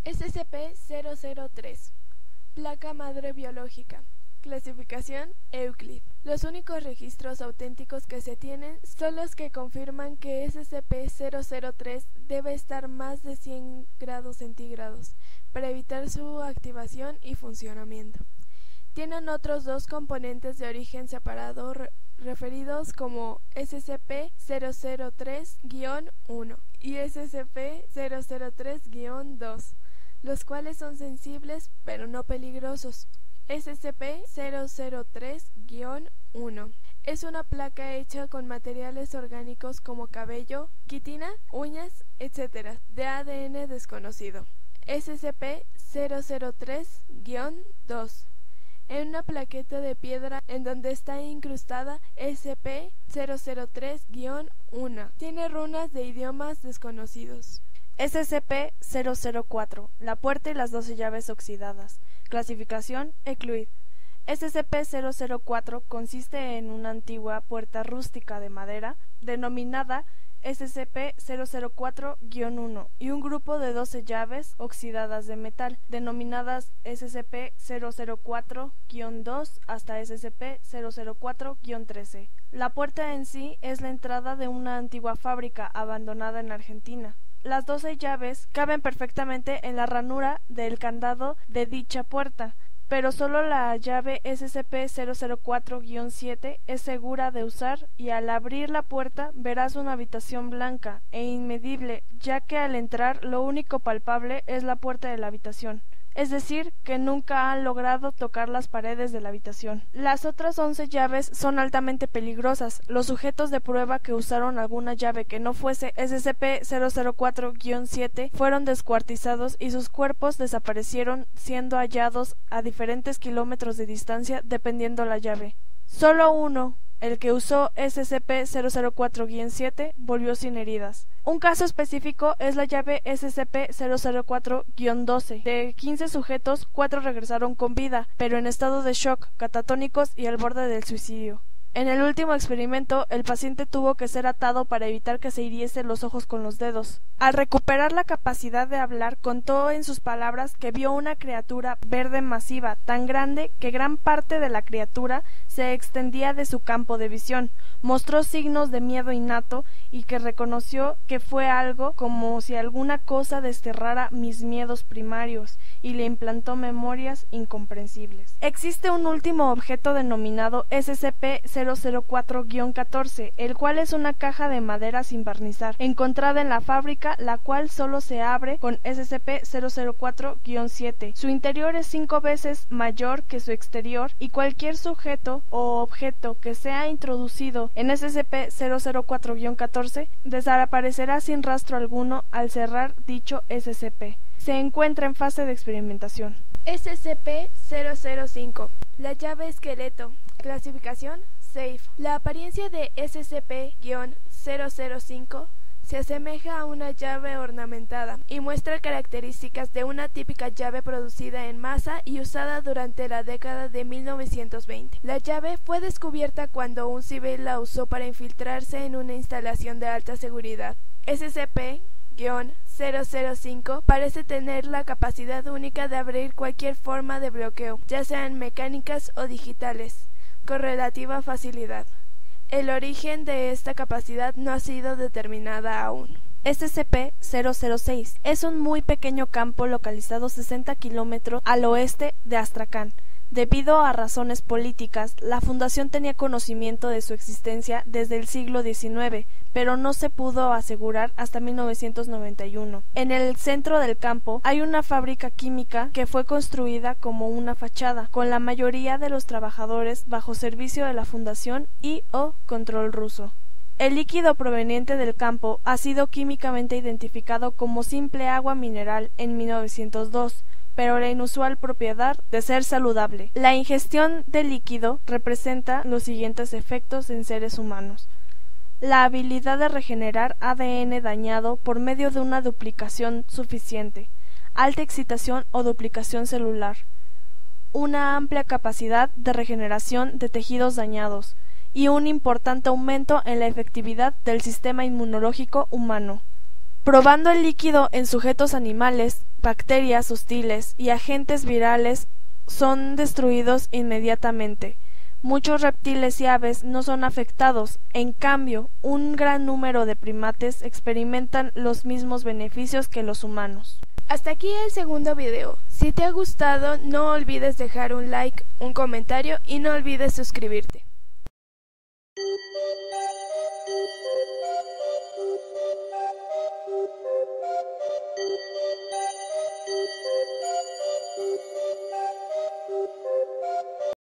SCP-003. Placa madre biológica. Clasificación Euclid. Los únicos registros auténticos que se tienen son los que confirman que SCP-003 debe estar más de 100 grados centígrados para evitar su activación y funcionamiento. Tienen otros dos componentes de origen separado referidos como SCP-003-1 y SCP-003-2, los cuales son sensibles pero no peligrosos. SCP-003-1 es una placa hecha con materiales orgánicos como cabello, quitina, uñas, etc., de ADN desconocido. SCP-003-2 en una plaqueta de piedra en donde está incrustada SCP-003-1. Tiene runas de idiomas desconocidos. SCP-004, la puerta y las 12 llaves oxidadas. Clasificación Euclid. SCP-004 consiste en una antigua puerta rústica de madera, denominada SCP-004-1, y un grupo de 12 llaves oxidadas de metal, denominadas SCP-004-2 hasta SCP-004-13. La puerta en sí es la entrada de una antigua fábrica abandonada en Argentina. Las 12 llaves caben perfectamente en la ranura del candado de dicha puerta, pero solo la llave SCP-004-7 es segura de usar, y al abrir la puerta verás una habitación blanca e inmedible, ya que al entrar lo único palpable es la puerta de la habitación. Es decir, que nunca han logrado tocar las paredes de la habitación. Las otras 11 llaves son altamente peligrosas. Los sujetos de prueba que usaron alguna llave que no fuese SCP-004-7 fueron descuartizados y sus cuerpos desaparecieron, siendo hallados a diferentes kilómetros de distancia dependiendo la llave. Solo uno, el que usó SCP-004-7, volvió sin heridas. Un caso específico es la llave SCP-004-12. De 15 sujetos, 4 regresaron con vida, pero en estado de shock, catatónicos y al borde del suicidio. En el último experimento, el paciente tuvo que ser atado para evitar que se hiriese los ojos con los dedos. Al recuperar la capacidad de hablar, contó en sus palabras que vio una criatura verde masiva, tan grande que gran parte de la criatura se extendía de su campo de visión. Mostró signos de miedo innato y que reconoció que fue algo como si alguna cosa desterrara mis miedos primarios y le implantó memorias incomprensibles. Existe un último objeto denominado SCP-004-14, el cual es una caja de madera sin barnizar, encontrada en la fábrica, la cual solo se abre con SCP-004-7. Su interior es 5 veces mayor que su exterior, y cualquier sujeto o objeto que sea introducido en SCP-004-14 desaparecerá sin rastro alguno al cerrar dicho SCP. Se encuentra en fase de experimentación. SCP-005. La llave esqueleto. Clasificación Safe. La apariencia de SCP-005 se asemeja a una llave ornamentada y muestra características de una típica llave producida en masa y usada durante la década de 1920. La llave fue descubierta cuando un civil la usó para infiltrarse en una instalación de alta seguridad. SCP-005 parece tener la capacidad única de abrir cualquier forma de bloqueo, ya sean mecánicas o digitales, con relativa facilidad. El origen de esta capacidad no ha sido determinada aún. SCP-006 es un muy pequeño campo localizado 60 kilómetros al oeste de Astracán. Debido a razones políticas, la Fundación tenía conocimiento de su existencia desde el siglo XIX, pero no se pudo asegurar hasta 1991. En el centro del campo hay una fábrica química que fue construida como una fachada, con la mayoría de los trabajadores bajo servicio de la Fundación y/o control ruso. El líquido proveniente del campo ha sido químicamente identificado como simple agua mineral en 1902, pero la inusual propiedad de ser saludable. La ingestión del líquido representa los siguientes efectos en seres humanos: la habilidad de regenerar ADN dañado por medio de una duplicación suficiente, alta excitación o duplicación celular, una amplia capacidad de regeneración de tejidos dañados y un importante aumento en la efectividad del sistema inmunológico humano. Probando el líquido en sujetos animales, bacterias hostiles y agentes virales son destruidos inmediatamente. Muchos reptiles y aves no son afectados, en cambio, un gran número de primates experimentan los mismos beneficios que los humanos. Hasta aquí el segundo video. Si te ha gustado, no olvides dejar un like, un comentario y no olvides suscribirte.